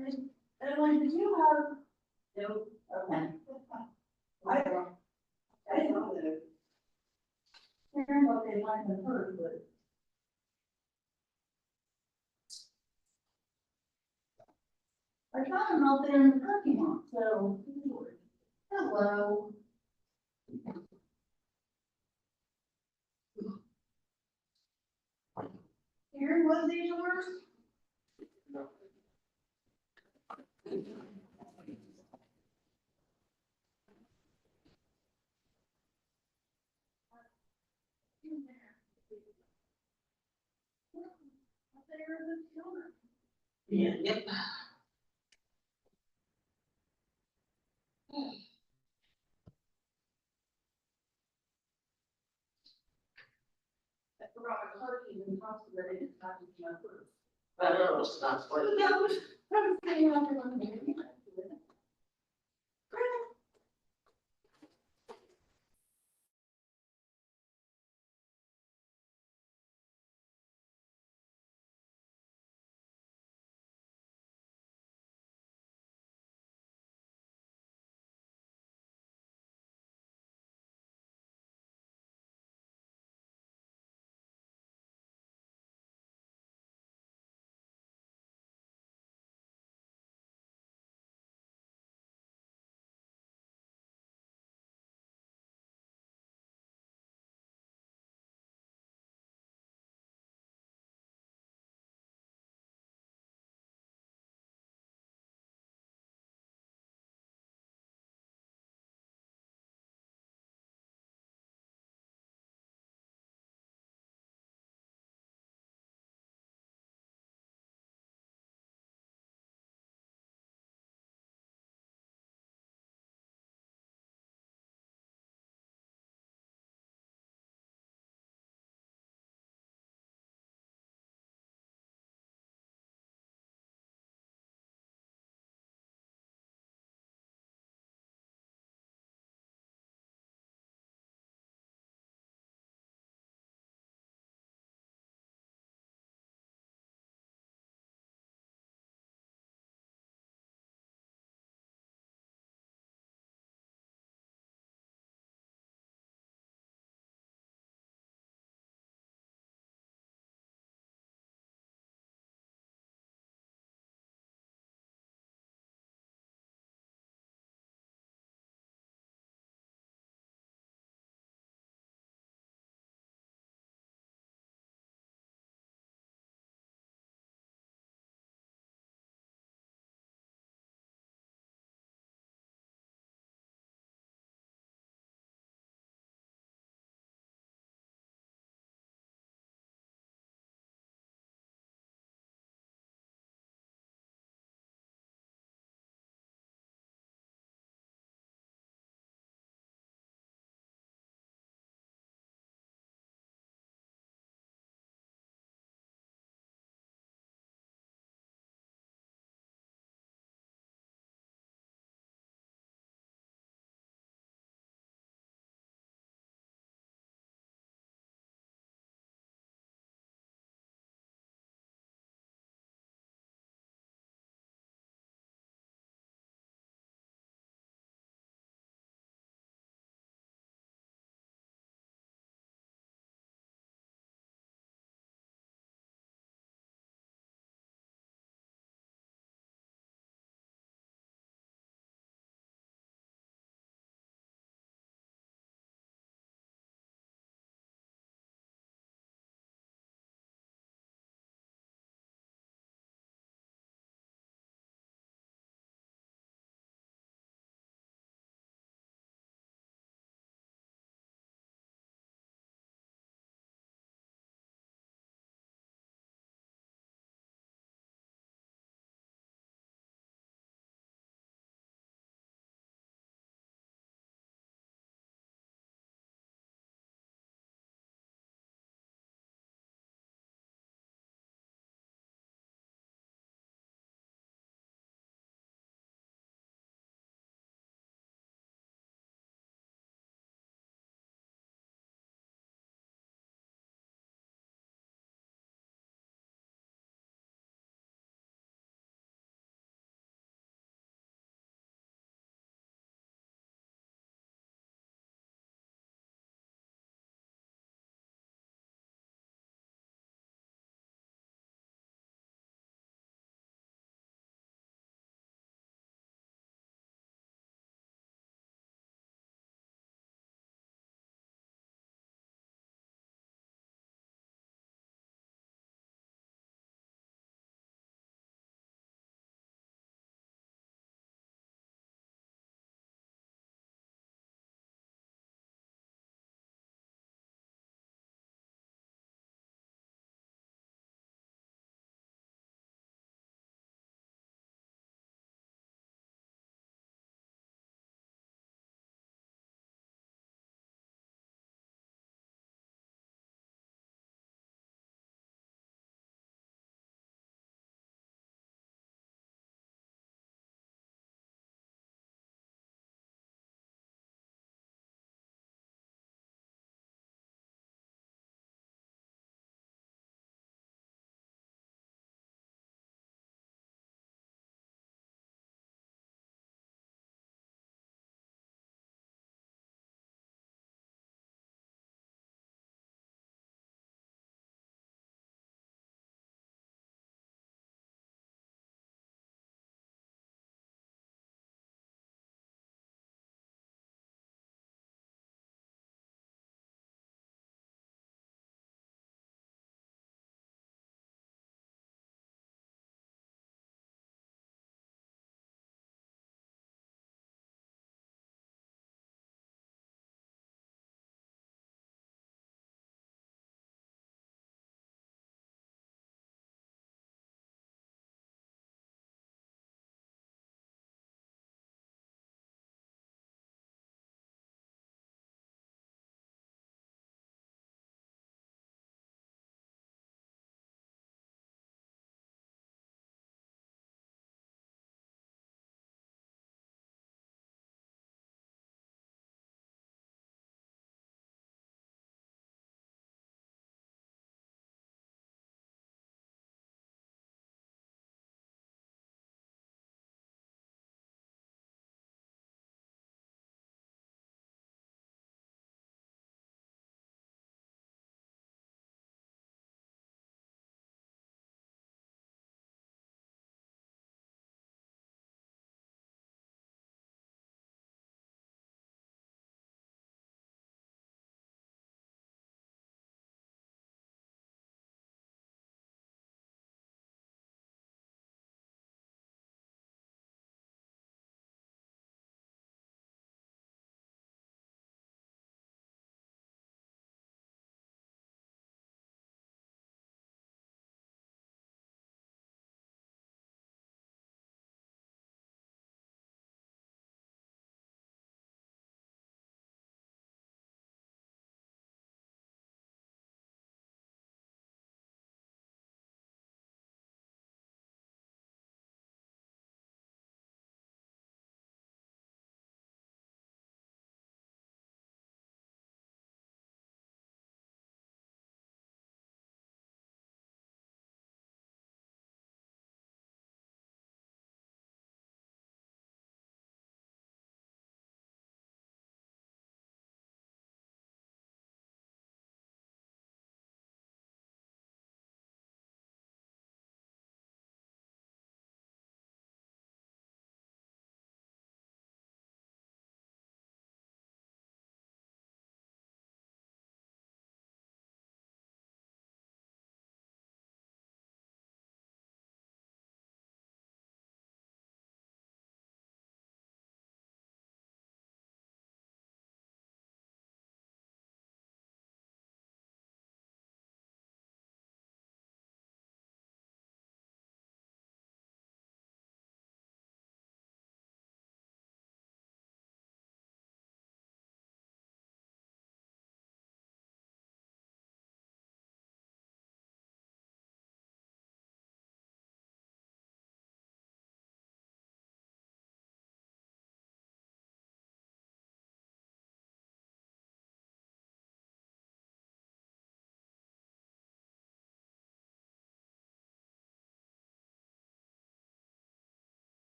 Ellen, did you have? No. Okay. I don't know. Karen, what they might have heard, but. I found them out there in the parking lot, so. Hello. Karen, was these yours? Yeah, yep. I forgot my car keys in the house, but I didn't have it in my purse. I know, it's not funny. Yeah, I was saying after one day.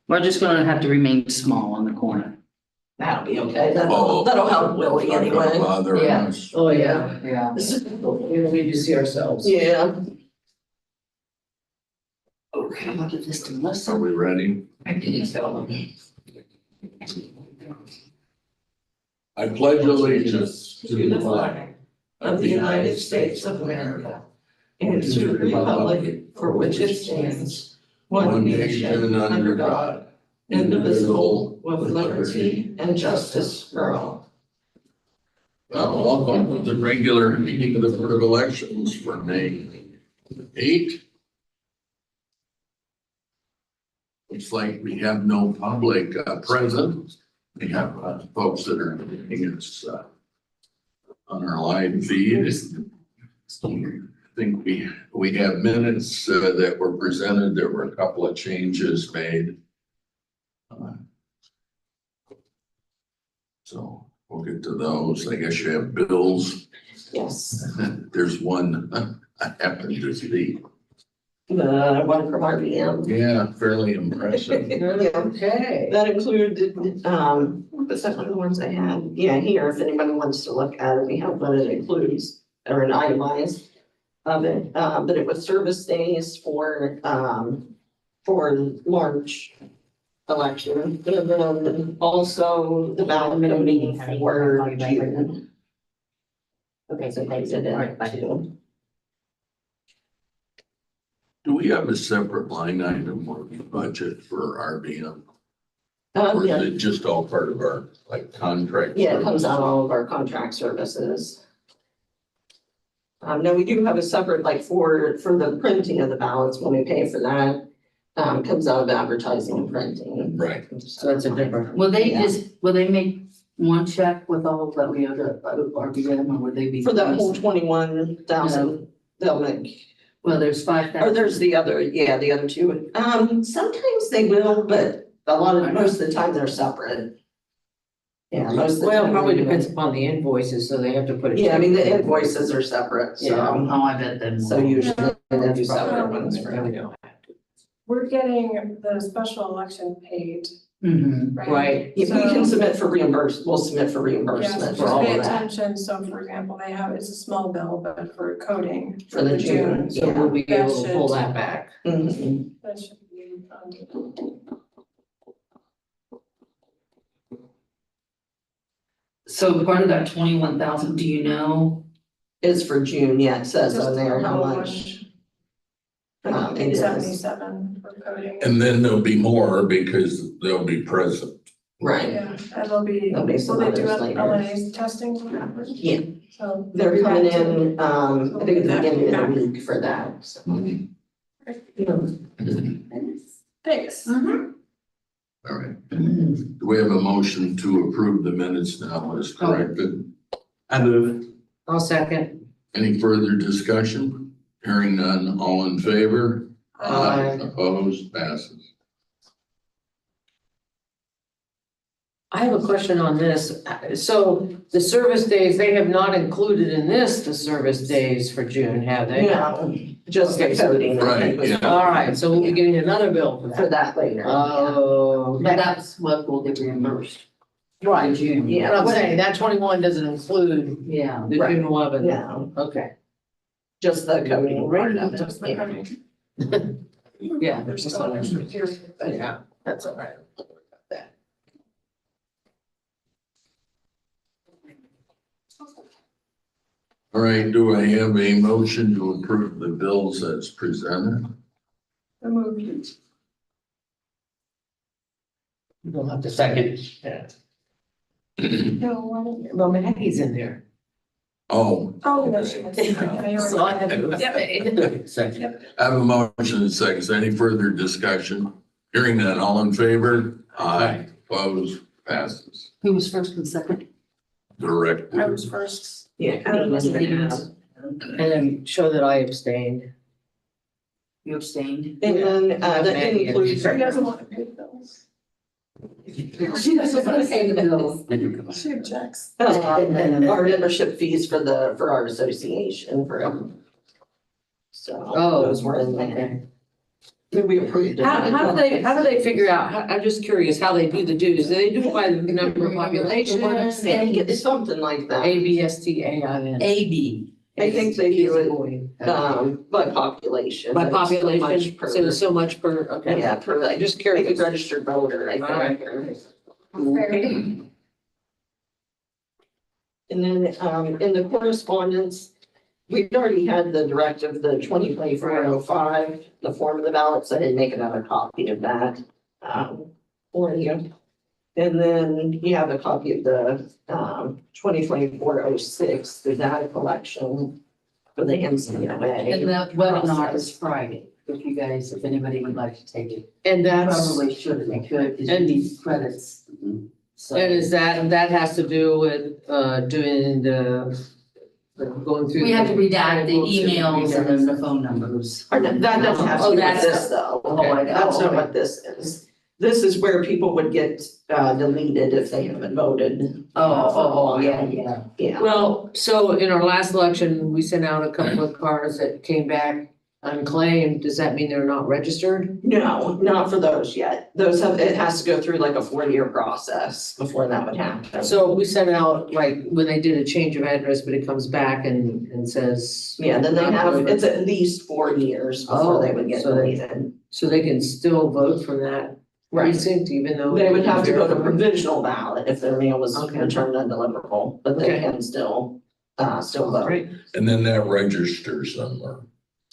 We're just gonna have to remain small on the corner. That'll be okay. That'll help Willie anyway. Bother Yeah. us. Oh, yeah, Yeah. we don't need to see ourselves. Yeah. Okay, I'll give this to Are Melissa. we ready? I think so. I pledge allegiance To the flag of the United States of America and to the republic for which it stands, one nation under God, indivisible, with liberty and justice for all. Welcome to the regular meeting of the Board of Elections for May 8. Looks like we have no public present. We have folks that are joining us on our live feed. I think we have minutes that were presented. There were a couple of changes made. So we'll get to those. I guess you have bills. Yes. There's one I happened to see. The one from RBM. Yeah, fairly impressive. Okay. That included, was that one of the ones I had? Yeah, here, if anybody wants to look at it, we have what it includes, or an itemized of it, but it was service days for March election, and then also the ballot meeting for June. Okay, so they did it too. Do we have a separate line item or budget for RBM? Or is Yeah, it just all part of our like contract? yeah, it comes out all of our contract services. No, we do have a separate, like, for the printing of the ballots, when we pay for that, comes out of advertising and printing. Right. So that's a different. Will they Yeah. will they make one check with all that we owe to RBM, or would they be? For that whole 21,000, they'll make, Well, there's 5,000. or there's the other, yeah, the other two. Sometimes they will, but most of the time they're separate. Yeah, most of the Well, time. probably they do. depends upon the invoices, so they have to put it. Yeah, I mean, the invoices are separate, Yeah. so, Oh, I bet then. so usually they do That's separate probably- ones for we it. don't have to. We're getting the special election paid, Mm-hmm. right? Right. If we can So- submit for reimbursement, we'll submit for Yes, reimbursement for just all pay of that. attention, so for example, they have, it's a small bill, but for coding. For the June, So we'll be That able to pull should- that back. Mhm. That should be funded. So part of that 21,000, do you know? Is for June, yeah, it says Just on there how how much. It is, 877 for coding. And then there'll be more because they'll be present. right, Yeah, and there'll be, There'll be some will they do others later. LNA testing for that? yeah, So. they're coming back to- in, I think at the beginning of the week for that, so. Thanks. All right. Do we have a motion to approve the minutes now as corrected? I move. I'll second. Any further discussion? Hearing none, all in favor? Aye. Opposed, passes. I have a question on this. So the service days, they have not included in this the service days for June, have they? No, just the Okay, so- coding. I think, was Right, yeah. All right, so we'll be getting another bill for For that. that later. Oh, But that's what will get reimbursed. right. June. Yeah. What I'm saying, that 21 doesn't include Yeah. the Right. June 11. No, Okay. just the coding part of Just it, the yeah. coding. Yeah. There's still an extra period. Yeah, that's all right. All right, do I have a motion to approve the bills as presented? The movie. We'll have to second. No, why don't you? Well, Maggie's in there. Oh, Oh, no, she was. Yeah, you're So I right. have to abstain. Second. I have a motion and seconds. Any further discussion? Hearing none, all in favor? Aye. Opposed, passes. Who was first and second? Directed. I was first. Yeah. Adam was And then show that I abstained. You abstained? And then, that Maggie, includes. She doesn't want to pay the bills. She doesn't want to pay the bills. She objects. Our membership fees for our association for. So Oh, those were in there. okay. We approved it. How do they figure out, I'm just curious how they do the dues, do they do it by the number of population? I think it's something like that. ABSTAIN. AB. I think they do it, by population. By but it's so much population, per- so so much per, okay. Yeah, per, like, Just like a curious. registered voter, I Alright. think. And then, in the correspondence, we've already had the directive, the 2024-05, the form of the ballots, I didn't make another copy of that, for you. And then you have a copy of the, 2024-06, the data collection for the NCOA. And the webinar is Friday, if you guys, if anybody would like to take it. And that's, Probably should if they could, because you And- need credits. So. and is that has to do with, doing going through. We have to redact the books and emails and then the phone numbers. Or that doesn't have to do with that's- this though. Okay. That's not what this is. This is where people would get deleted if they haven't voted. Yeah. Yeah, Well, so in our last election, we sent out a couple of cars that came back unclaimed. Does that mean they're not registered? no, not for those yet. Those have, it has to go through like a 4-year process before that would happen. So we sent out like when they did a change of address, but it comes back and says. Yeah, then they have, it's at least 4 years before they would get Oh, so they- deleted. So they can still vote for that precinct even though. They would have to go to provisional ballot if their mail was Okay. returned undeliverable, but they Okay. can still vote. Right. And then that registers them or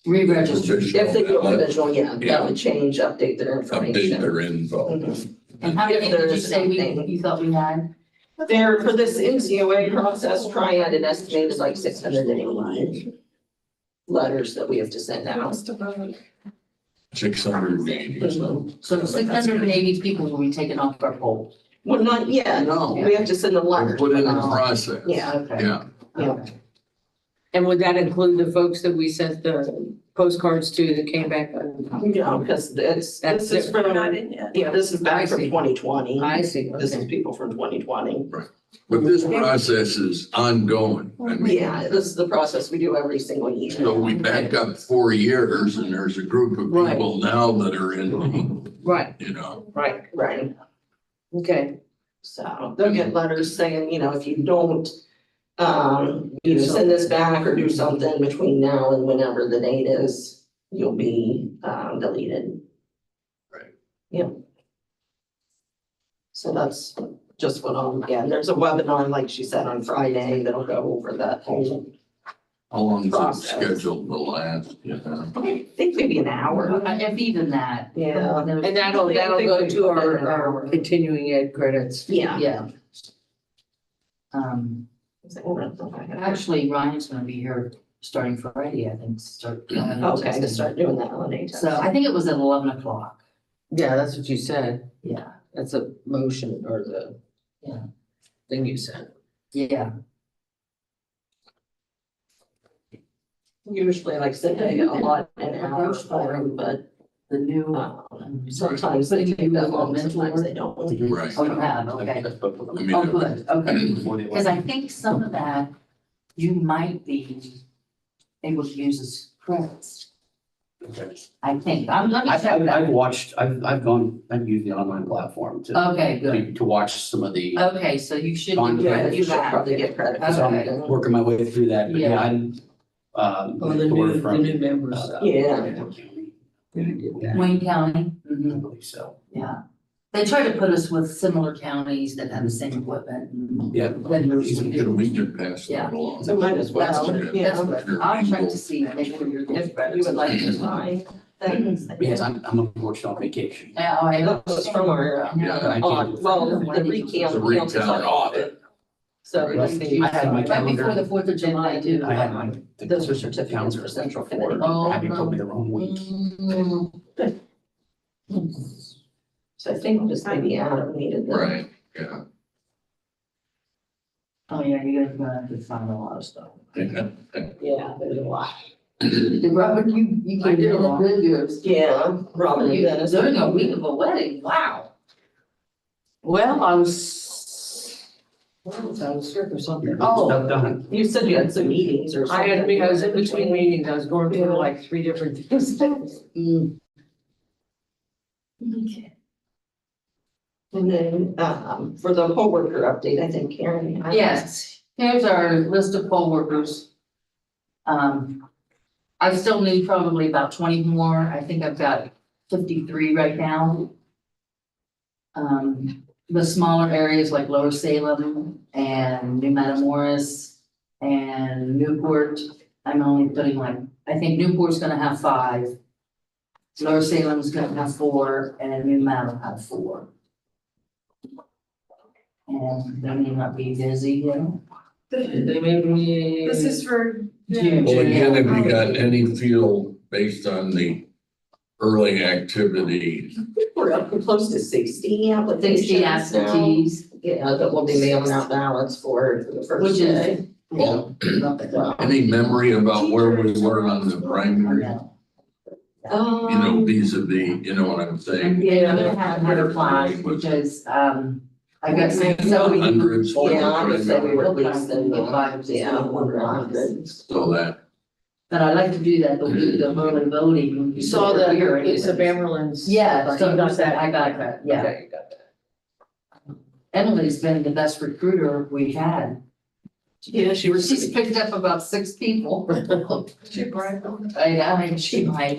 Re-register. If they go provisional, yeah, Yeah. that would change, update their update information. their info. Mhm. And how If many did you there's say something. you thought we had? There, for this NCOA process, Triad had estimated like 680 letters that we have to send out. 680. So 680 people will be taken off our poll. Well, not yet, No. we have to send them letters. Put it in the but, process. Yeah, Okay. Yeah, yeah. And would that include the folks that we sent the postcards to that came back? Yeah, because this That's is We're from, not in yet. yeah, this is I back from see. 2020. I see, This is okay. people from 2020. but this process is ongoing. I mean, Yeah, this is the process we do every single year. so we back up 4 years and there's a group of Right. people now that are in, Right, you know, right, Right, okay. so they'll get letters saying, if you don't, send this back or do something between now and whenever the date is, you'll be, deleted. Right. Yep. So that's just what and there's a webinar, like she said, on Friday that'll go over that whole, how long is it Process. scheduled to last, you know? I think maybe an hour. If even that. Yeah. And that'll go to our continuing ed credits. Yeah. Yeah. Actually, Ryan's gonna be here starting Friday, I think, Okay, to start doing that LNA test. So I think it was at 11 o'clock. Yeah, that's what you said. Yeah, That's a motion or the. Yeah. Thing you said. yeah. Usually, like I said, they get a lot an hour for them, but The new. sometimes they take that long, sometimes they don't. Right. Oh, you have, okay. I Oh, mean, good, okay. Because I think some of that you might be able to use as credits. I think, let me I've, check I've that. watched, I've used the online platform Okay, good. to watch some of the, Okay, so you should. On be the- Yeah, good. you should probably get credit for so that. I'm working my way through that, but yeah, Yeah. I'm, Oh, the we're new from, members. Yeah. Wayne County, I believe so, yeah. They try to put us with similar counties that have the same equipment. and yeah. vendors. We can pass that along. So might as well, That's yeah. good. I'll check to see, make sure you're If good. you would like to try things. Because I'm unfortunately on vacation. Yeah, all right. That was from our, Yeah, I can't- well, the recount. The recount audit. So let's see. I had my Right before calendar, the 4th of July too. I had my. Those are certificates for Central Connecticut. Oh, Abby told me the wrong week. So I think just maybe Adam needed the. Right, yeah. Oh, yeah, you guys are gonna have to find a lot of stuff. Yeah. Yeah, there's a lot. Robert, you I did. good years. Yeah, Robin and Dennis. During a week of a wedding, wow. Well, I was sick or something. Oh. Stuff done. You said you had some meetings or I something. was in between meetings. I was going through like 3 different things. Okay. And then, for the poll worker update, I think Karen. had- Yes, here's our list of poll workers. I still need probably about 20 more. I think I've got 53 right now. The smaller areas like Lower Salem and New Matamoras and Newport, I'm only putting like, I think Newport's gonna have 5. Lower Salem's gonna have 4 and New Matam will have 4. And they may not be busy, you know? They made me. This is for. June. Well, again, have you got any feel based on the early activity? We're up close to 60 applications 60 now. absentees, Yeah, that will be mailing out ballots for the first which day. is. Well, any memory about where we were on the primary? You know, vis-a-vis, you know what I'm saying? Yeah, I'm gonna have her apply because, I got so. Hundreds. Yeah, I would say we were at Yeah. least in the, yeah, under 100. So that, But I like to do that, the early voting. You saw the, it's a Here. Bammerlin's. Yeah, so You got that? I got that, yeah. Okay, you got that. Emily's been the best recruiter we had. Yeah, She's picked up about 6 people. She bribed them. I mean, she might.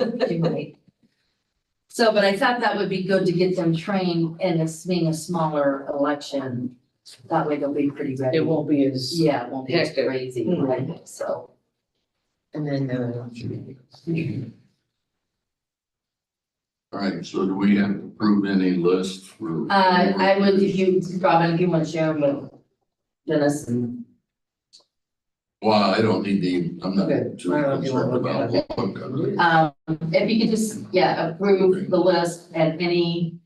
So, but I thought that would be good to get them trained and it's being a smaller election. That way they'll be pretty ready. It won't be as, Yeah, it won't be as Hectic. crazy, Mhm. right? So. and then, all right, so do we have to prove any list for? I would, if you, Robin, if you want to share them with Dennis and. Well, I don't need the, I'm not Okay, too I don't know if you concerned wanna look about what comes. If you could just, yeah, approve the list and any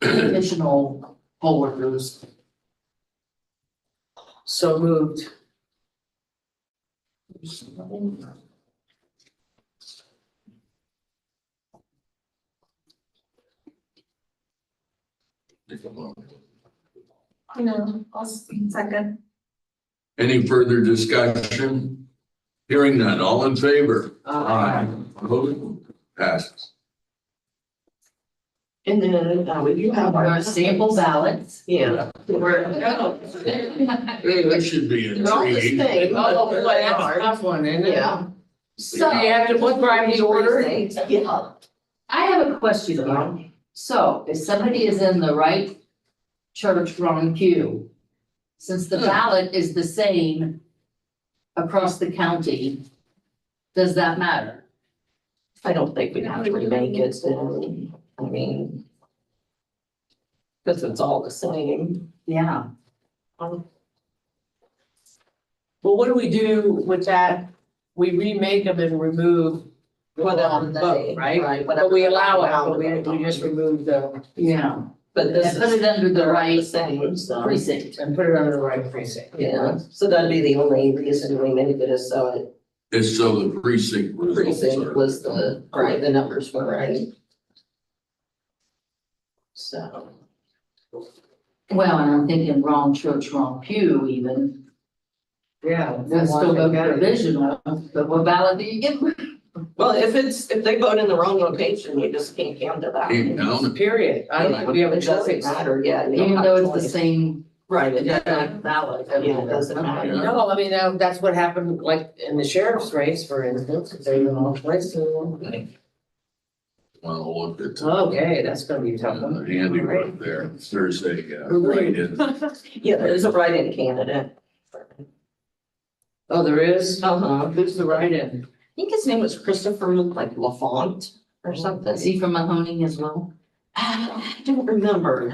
additional poll workers. so moved. No, I'll second. Any further discussion? Hearing none, all in favor? Opposed? Passes. And then, we do have Our our. sample ballots. Yeah. We're. That should be They're all the intriguing. same. Oh, boy, that's a tough one, isn't it? Yeah. So. You have to put priority order. Yeah. I have a question though. So if somebody is in the right church wrong pew, since the ballot is the same across the county, does that matter? I don't think we'd have to remake it, I mean. Cause it's all the same. Yeah. Well, what do we do with that? We remake them and remove Whatever the they- vote, right? right, But we allow whatever it, but we just remove the, Yeah. But this And put is. it under the they're all right Same, so. precinct. and put it under the right precinct. Yeah, so that'd be the only reason we made it is so it It's so the precinct results precinct are. was the, right, the numbers were right. So. Well, and I'm thinking wrong church, wrong pew even. Yeah. That's still go provisional, but what ballot do you get? Well, if they vote in the wrong location, you just can't count it out. Can't count it. Period. I don't think we have a It doesn't choice. matter, yeah. you don't Even have though it's the choice. same Right, it doesn't, exact ballot. Yeah, it doesn't matter. No, I mean, that's what happened like in the sheriff's race, for instance, they were all twice. Well, look at. Okay, that's gonna be a tough one. Handiwork there. There's a, Right. write-in. yeah, there's a write-in candidate. Oh, there is? Uh-huh. Who's the write-in? I think his name was Christopher like Lafont or something. Is he from Mahoning as well? I don't remember.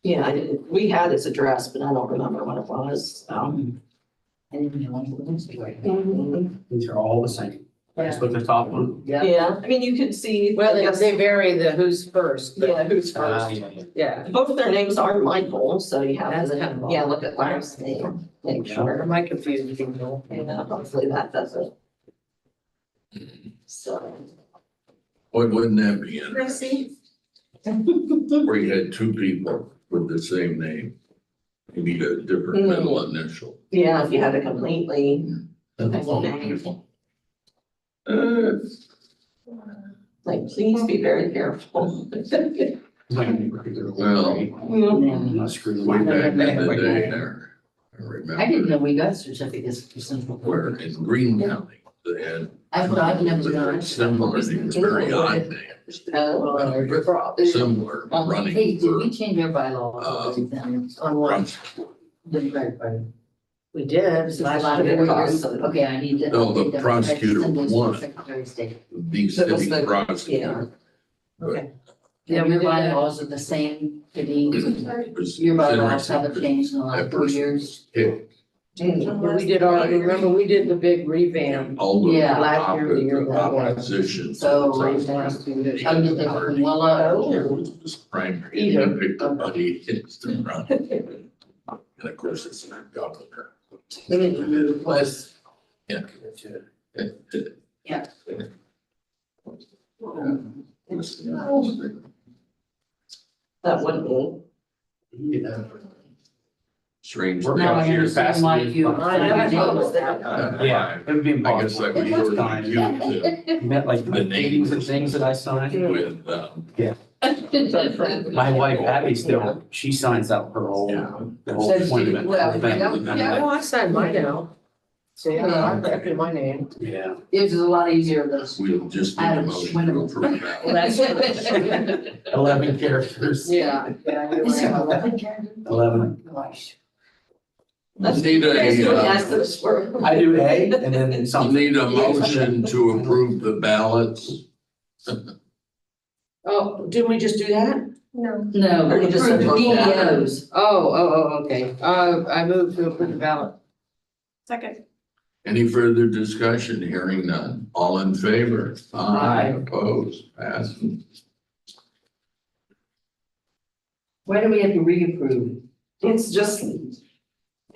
Yeah, we had his address, but I don't remember what it was. I didn't know. These are all the same. That's what the top one. Yeah, I mean, you could see. Well, I guess- they vary the who's first. but- Yeah, who's Ah, first. yeah. Yeah, Both of their names are Michael, so you have That's to, kind of yeah, odd. look at last name, make or sure. am I confusing people? And hopefully that doesn't. So. What wouldn't that be in? I see. Where you had 2 people with the same name. Maybe a different middle initial. Yeah, if you had a completely. Uh, Like, please be very careful. Well, Yeah. way back in the day there, I I didn't know remember we got certificates for Central where Florida. in Green County, they had I've never done. similar, things, very odd names. But similar running Hey, did we for change our bylaws? On what? prosecutor. We did, This is the last last year. 4 years. Okay, I need to. No, the update them. prosecutor Send those to won. Secretary of State. The That was city the- prosecutor. Okay. Yeah, Yeah, we your did that. bylaws are the same, Denise. Was Your bylaws considered haven't changed in the last that 4 person years. was kicked. We did our, remember, we did the big revamp. All the Yeah. Last year, the year before. opposition. to So, the prosecutor. I'll get that from Willa. It was primary, Either. and picked the buddy, it's the run. And of course, it's not governor. Was, Yeah. Yeah. that wouldn't be. Strange. Now I understand why you. I never noticed that. Yeah, it would be I guess that was impossible. sort of cute Met like The the names meetings and things that I signed. with, My wife Abby still, she signs out her whole, the whole Says she- appointment. well, thing. yeah. Oh, I signed mine out. See, I corrected my name. Yeah. It was a lot easier than. we'll just need a Adam motion to Schwindelman. approve that. Well, that's. 11 characters. Yeah. Is there 11 characters? 11. Gosh. Let's need Yes, a, those were. I do A and then we'll something. need a motion to approve the ballots. Oh, didn't we just do that? No. No, Or you just said approve vote that. DEOs. Okay. I moved to approve the ballot. Second. Any further discussion? Hearing none. All in favor? Aye. Opposed? Passed. Why do we have to reapprove? It's just in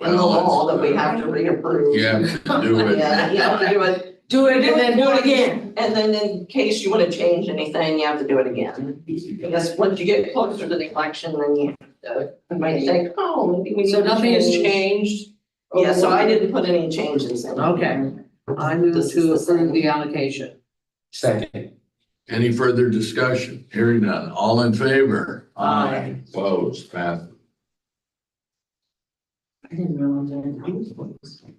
the law that we have to reapprove. You have to do it. Yeah, you have to do it, Do it and then do it again. and then in case you wanna change anything, you have to do it again. Because once you get closer to the election, then you might think, oh, maybe we need So to nothing has change. changed? Yeah, so I didn't put any changes in. Okay. I move to approve the allocation. Second. Any further discussion? Hearing none. All in favor? Aye. Opposed? Passed. I didn't realize that.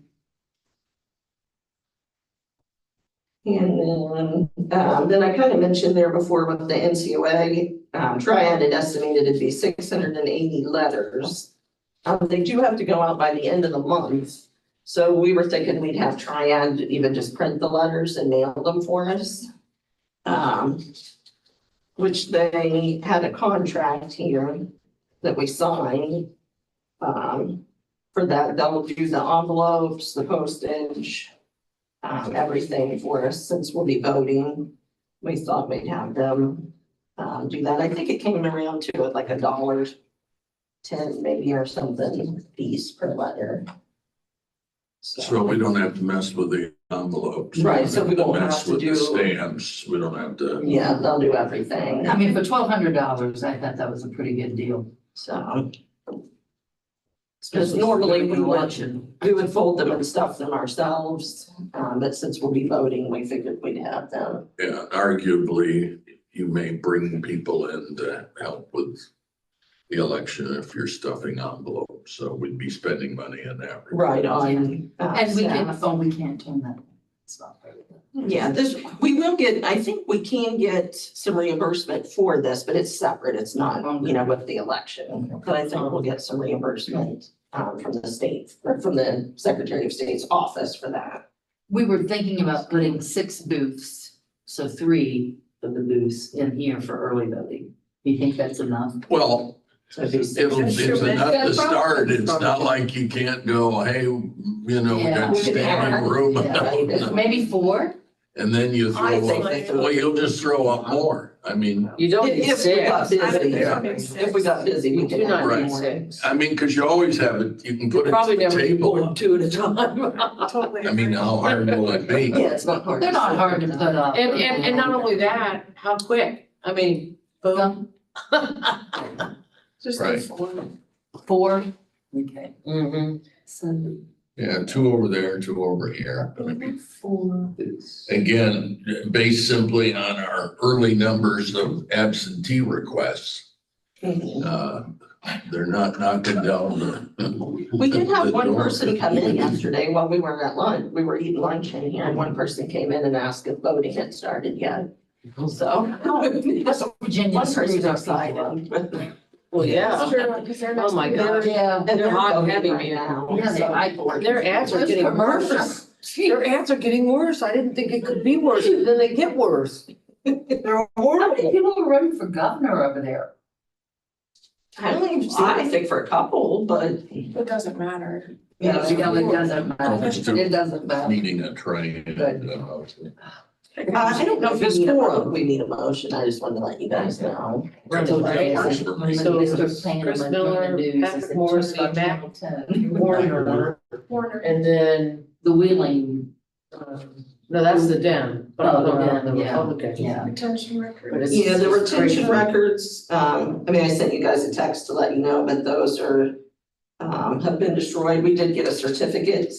And then I kind of mentioned there before with the NCOA, Triad had estimated it'd be 680 letters. They do have to go out by the end of the month. So we were thinking we'd have Triad even just print the letters and mail them for us. Which they had a contract here that we signed. For that, they'll do the envelopes, the postage, everything for us since we'll be voting. We thought we'd have them, do that. I think it came around to it like $1.10 maybe or something piece per letter. So we don't have to mess with the envelopes. Right, so we don't Mess have to with the do- stamps. We don't have to. Yeah, they'll do everything, I mean, for $1,200, I thought that was a pretty good deal. so. Because normally we would, Election. we would fold them and stuff them ourselves, but since we'll be voting, we figured we'd have them. Yeah, arguably, you may bring people in to help with the election if you're stuffing envelopes. So we'd be spending money in that. Right, on. And we can, staff. we can't turn that. It's not very good. Yeah, we will get, I think we can get some reimbursement for this, but it's separate. It's not, with the election. But I think we'll get some reimbursement, from the state, or from the Secretary of State's office for that. We were thinking about putting 6 booths, so 3 of the booths in here for early voting. Do you think that's enough? Well, So it'd be it's six. enough to start. It's not like you can't go, hey, we Yeah. got We could standing add, room. yeah. Maybe 4? And then you I think throw, they throw- well, you'll just throw up more. I mean, You don't need If we got 6. busy, Yeah. if we got busy, we You could do add not Right. need more. 6. I mean, cause you always have it, you can You put it probably at the never need more than table. 2 at a time. Totally. I mean, how hard will it be? Yeah, it's not hard. They're not hard to put up. And not only that, how quick? I mean, boom. Just Right. those four. 4? Okay. Mm-hmm. So Yeah, two over there, two over here. I mean, again, based simply on our early numbers of absentee requests, they're not knocking down the. We did have the one door. person come in yesterday while we were at lunch. We were eating lunch in here and one person came in and asked if voting had started yet. So. Virginia One screws person's up excited. Well, yeah. Oh, my gosh. Yeah. And they're Hot and voting heavy, right man. now. Yeah, they so- like. Their ads are getting worse. Their ads are getting worse. I didn't think it could be worse, but then they get worse. They're How many horrible. people are running for governor over there? I don't even see anything for a couple, but. It doesn't matter. Yeah, it doesn't matter. It doesn't matter. Needing a train. I don't know if It's we need forum. we need a motion. I just wanted to let you guys know. Right. So Right. Mr. Payne Chris on Miller, the news, Patrick is it Morrissey, Chuck Matt Hamilton? Warner, Warner. and then, The Wheeling, no, that's the Dem, but I'm Oh, the talking about Dem, the yeah. Republican. yeah. Retention But record. it's- Yeah, the it's retention crazy. records, I mean, I sent you guys a text to let you know, but those are, have been destroyed. We did get a certificate,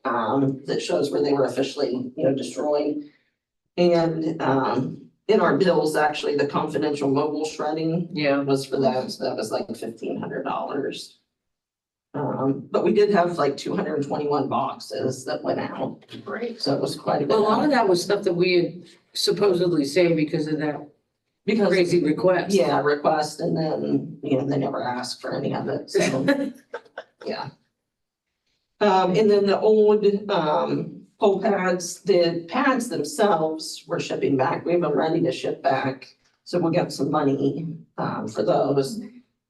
that shows where they were officially, destroyed. And, in our bills, actually, the confidential mobile shredding Yeah, was for that, so that was like $1,500. But we did have like 221 boxes that went out, Great. so it was quite a bit. well, a lot of that was stuff that we had supposedly saved because of that Because crazy request. yeah, request, and then, they never asked for any of it, so, yeah. And then the old, poll pads, the pads themselves were shipping back. We have them ready to ship back. So we'll get some money, for those.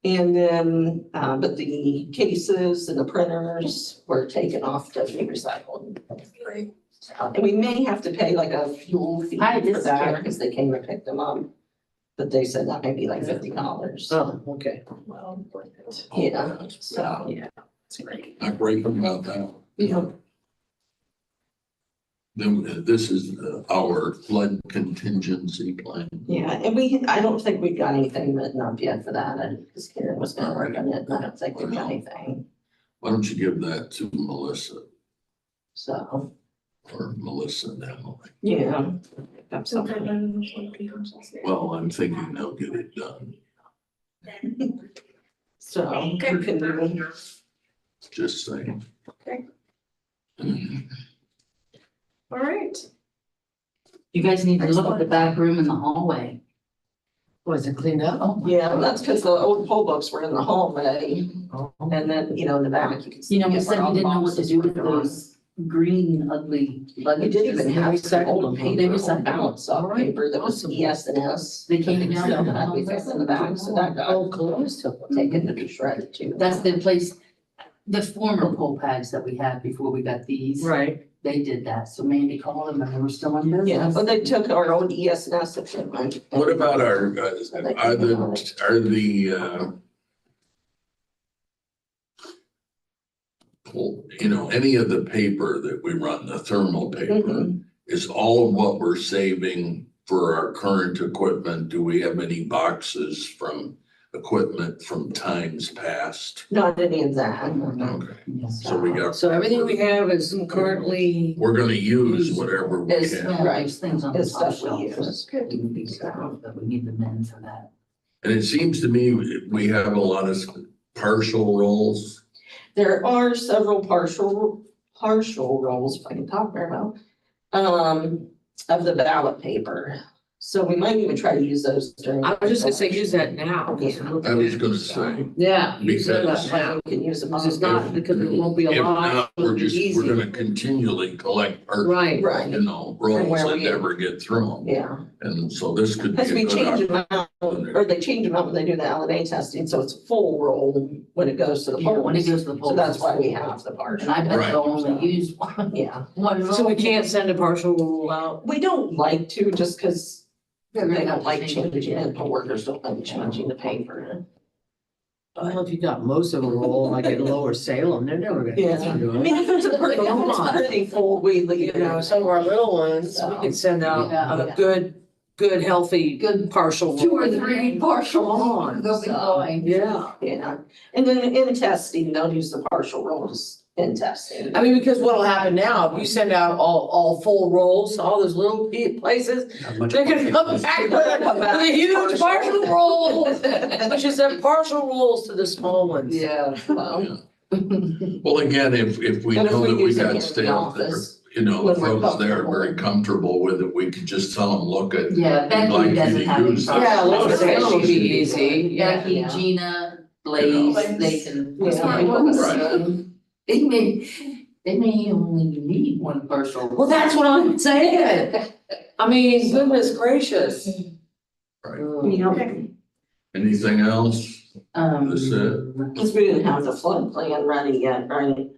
And then, but the cases and the printers were taken off to be recycled. Great. And we may have to pay like a fuel fee Hi, this for is that, Karen. because they came and picked them up. But they said that may be like $50. Oh, okay. Well, worth it. Yeah, so. Yeah. It's great. Not great about that. Yeah. Then this is our flood contingency plan. Yeah, and I don't think we've got anything written up yet for that, and because Karen was gonna work on it, and I don't think we've got anything, Why don't you give that to Melissa so, or Melissa and Emily? yeah. Got So something. Well, I'm thinking they'll get it done. So, we can do, Just saying. Okay. All right. You guys need to look at the back room in the hallway. Was it cleaned up? Oh, yeah, that's because the old poll books were in the hallway, Oh. and then, in the back, you can see. You know, we where said all we the didn't know what to boxes do were with gone. those green ugly We luggage. didn't even have some old They paper, recycled. old balance stock paper that was Awesome. ES&S. They came down. So that we fixed in the back, so that got Oh, close to. taken to be shredded too. That's the place, the former poll pads that we had before we got these. Right. They did that, so Mandy called them and they were still in business. Yeah, but they took our old ES&S equipment. What about are the, well, any of the paper that we run, the thermal paper, Mhm. is all of what we're saving for our current equipment? Do we have any boxes from equipment from times past? Not any of that. Okay, Yes. so we got, So everything we have is currently, we're gonna use whatever we Is- can. Yeah, there's things on the It's top stuff we shelf. use. that we need to get out, but we need the men for that. And it seems to me we have a lot of partial rolls. There are several partial rolls, if I can talk very well, of the ballot paper. So we might even try to use those during. I was just gonna say, use that now. Yeah. I was gonna say, Yeah, use that Because- now. We can use them. Because it's not, because it won't be a if lot. not, it'll we're be easy. gonna continually collect partial, Right. Right, rolls where and we- never get through them. yeah, And so this could be because a we good change them out, opportunity. or they change them out when they do the LNA testing, so it's a full roll when it goes to the Yeah, when it polls. goes to the polls. So that's why we have the partial. And I bet Right. they'll only use one. Yeah, So we can't send a partial roll out. we don't like to, just because They're they gonna don't have like to change changing it. it, the workers don't like changing the paper. Well, if you got most of a roll, like at Lower Salem, they're never gonna Yeah, get I through mean, it. if it's a pretty, if it's pretty full, we leave You know, it. some of our little ones, we could send out Yeah. a good good, healthy, Good partial. Two or three partial on, they'll be so, fine. Yeah. Yeah, and then in testing, they'll use the partial rolls in testing. I mean, because what'll happen now, if you send out all full rolls, to all those little places, Not much. they're gonna come back with a huge partial roll, which is a partial rolls to the small ones. Yeah, well, Yeah. Well, again, if we And if know we that we use it got in the staff that are, office, you know, the when we're folks there are very comfortable. comfortable with it, we could just tell them, look at. yeah, We'd Becky like you doesn't to have any use problem. this. Yeah, Lois said Yeah. she'd be easy, yeah. Becky, Yeah. Gina, Blaze, they can. Yeah. Smart ones. Right. They may only need one partial. Well, that's what I'm saying. I mean, goodness gracious. Right. Mm. Anything else? That's because we didn't have the flood plan ready yet, right?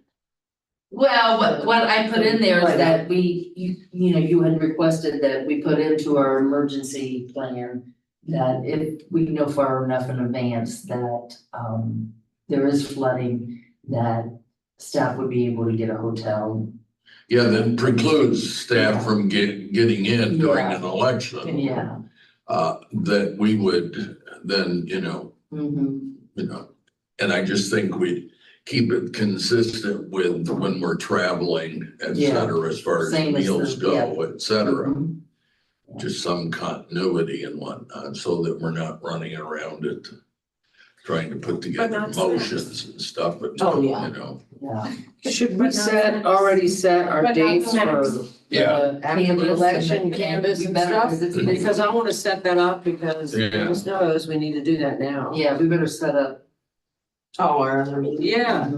Well, what I put in there is Right. that you know, you had requested that we put into our emergency plan that if we know far enough in advance that, there is flooding, that staff would be able to get a hotel. Yeah, that precludes staff from getting in during an election. Yeah. That we would then, you know, and I just think we keep it consistent with when we're traveling, et Yeah. cetera, as far as Same as meals the- go, et cetera. Mhm. Just some continuity and whatnot, so that we're not running around it, trying to put together not motions and stuff, but, Oh, yeah. you know. Yeah. Should we already set our But not dates for snacks. Yeah. after the Canvas election, and canvas we and better, stuff? 'cause it's busy. Because I wanna set that up because Yeah. goodness knows we need to do that now. Yeah, we better set up. Oh, our other meeting. Yeah.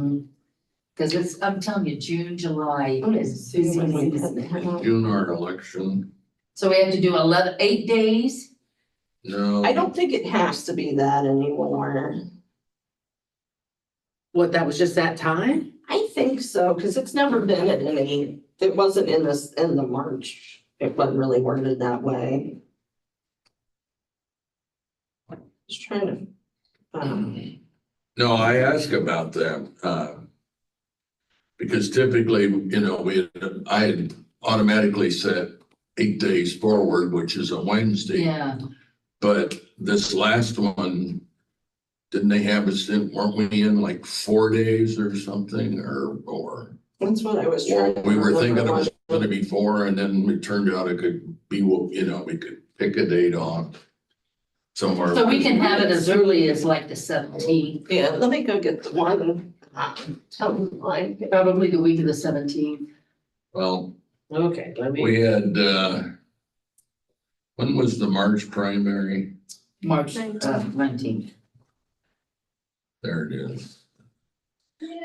Cause it's, I'm telling you, June, July Let me is see busy when we season. can- June our election, So we have to do 8 days? no. I don't think it has to be that anymore. What, that was just that time? I think so, because it's never been at any, it wasn't in this, in the March, it wasn't really worded that way. Just trying to, No, I ask about that, because typically, you know, I had automatically set 8 days forward, which is a Wednesday. Yeah, But this last one, didn't they have us in, weren't we in like 4 days or something, or? that's what I was trying to. We were thinking it remember. was gonna be 4, and then it turned out it could be, you know, we could pick a date on somewhere. so we can have it as early as like the 17th, Yeah, let me go get the one. Tell me, like, probably the week of the 17th. Well, Okay, let me, we had, when was the March primary? March 19th. 19th. There it is.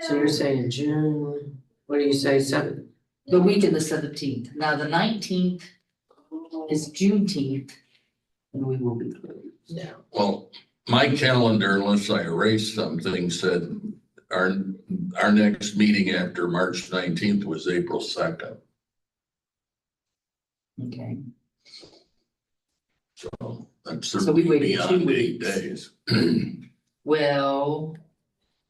so you're saying June, what do you say, 7? The week of the 17th. Now, the 19th is Juneteenth, and we will be closed. Yeah. Well, my calendar, unless I erased something, said our next meeting after March 19th was April 2nd. Okay. So that's So we certainly waited 2 beyond 8 weeks. days. Well,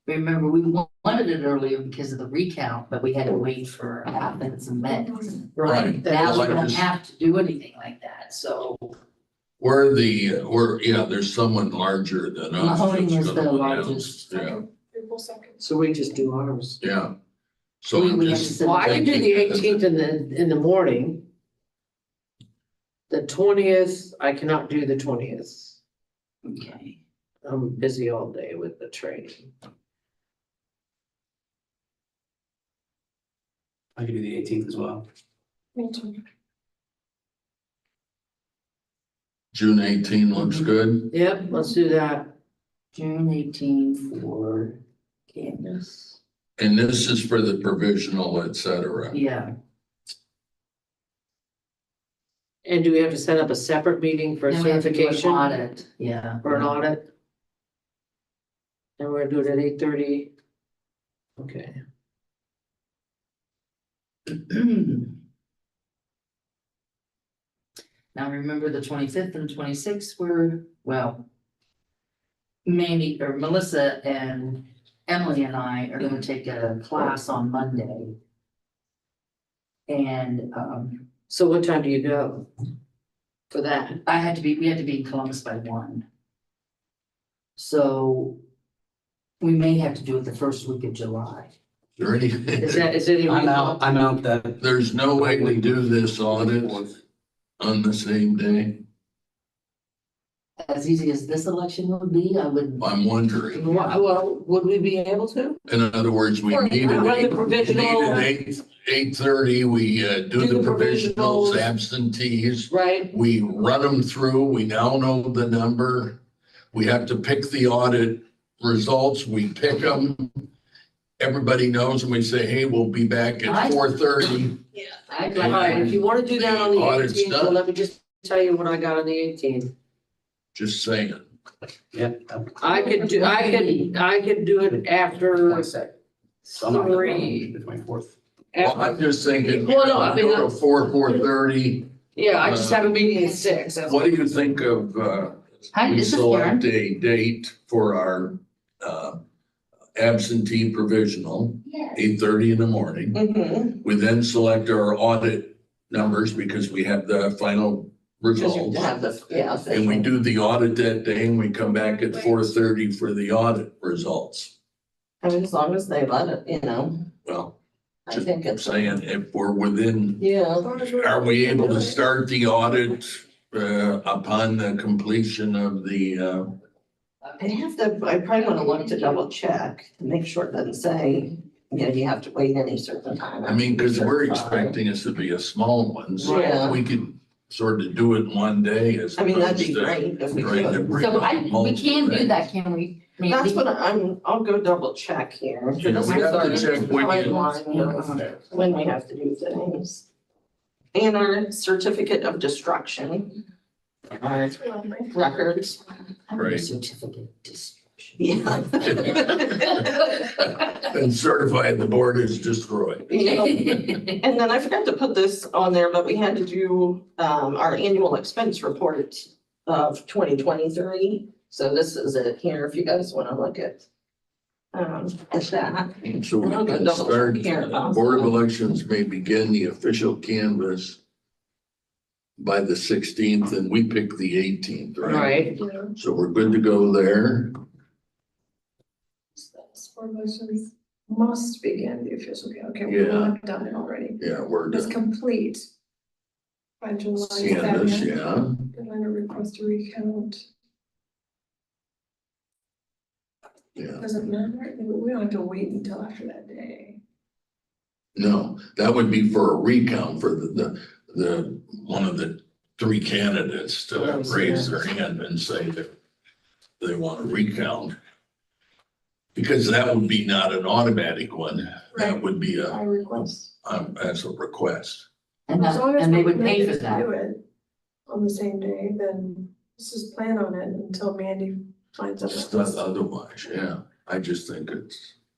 remember, we wanted it earlier because of the recount, but we had to wait for Athens and Metz. Right. Now we Like don't this- have to do anything like that, so Yeah, there's someone larger than us. Mahoning that's is the gonna largest. announce, April 2nd. So we just do ours. Yeah, yeah. So We- I'm we have just. to send Well, I can do the thinking- 18th in the morning. The 20th, I cannot do the 20th. Okay. I'm busy all day with the training. I can do the 18th as well. Me too. June 18 looks Mhm. good. Yep, let's do that. June 18th for Candace. And this is for the provisional, et cetera. Yeah. And do we have to set up a separate meeting for Then we have to do an certification audit, yeah. or an audit? And we're gonna do it at 8:30. Okay, Now, remember the 25th and 26th were, well, Mandy or Melissa and Emily and I are gonna take a class on Monday. And, so what time do you go? for that. we had to be in Columbus by 1. So we may have to do it the first week of July. There any, Is it? I'm out that. there's no way we do this audit on the same day? As easy as this election would be, I would, I'm wondering. Well, would we be able to? In other words, we Or need run the it provisional, at 8:30, we do the provisionals, absentees. right? We run them through, we now know the number. We have to pick the audit results, we pick them. Everybody knows and we say, hey, we'll be back at 4:30. I'd All right, if like, you wanna do that on the Audit's 18th, well, done. let me just tell you what I got on the 18th. Just saying. Yeah. I could do it after, 22nd. So I'm not gonna Three. The 24th. Well, I'm just thinking, Well, no, I mean, go to 4:30. yeah, I just have a meeting at 6. that's- What do you think of, Hi, we this is select Karen. a date for our, absentee provisional, 8:30 in the morning. Mhm. We then select our audit numbers because we have the final Cause you results. have the, yeah. And we do the audit that day and we come back at 4:30 for the audit results. I mean, as long as they let it, Well, I just think it's. saying, if we're within, Yeah. are we able to start the audit upon the completion of the, I probably wanna look to double check to make sure it doesn't say, you have to wait any certain time. I mean, because we're expecting this to be a small one, so Yeah. we could sort of do it in one day as I mean, that'd opposed be to great if we trying to could. bring so up we multiple can do things. that, can we? That's what I'll go double check here. Yeah, we have to check when you- Timeline of when we have to do things. And our certificate of destruction. Our records. I have a Right. certificate of destruction. Yeah. And certified the board is destroyed. Yeah. And then I forgot to put this on there, but we had to do our annual expense report of 2023. So this is it here, if you guys want to look at that. So we I'll go can double start, check here. Board of Elections may begin the official canvass by the 16th and we pick the 18th, right? Right, So we're good to go there. Elections must begin the official, okay, we will have done it already. Yeah, we're It's done. complete. By July Canvas, yeah. Deadline to request a recount. Yeah. Doesn't matter, we don't have to wait until after that day. No, that would be for a recount for the one of the three candidates to raise their hand and say that they want to recount. Because that would be not an automatic one. That would be I request. as a request. And As long as and they we would pay manage for to that. do it on the same day, then let's just plan on it until Mandy finds Just out. otherwise, yeah. I just think it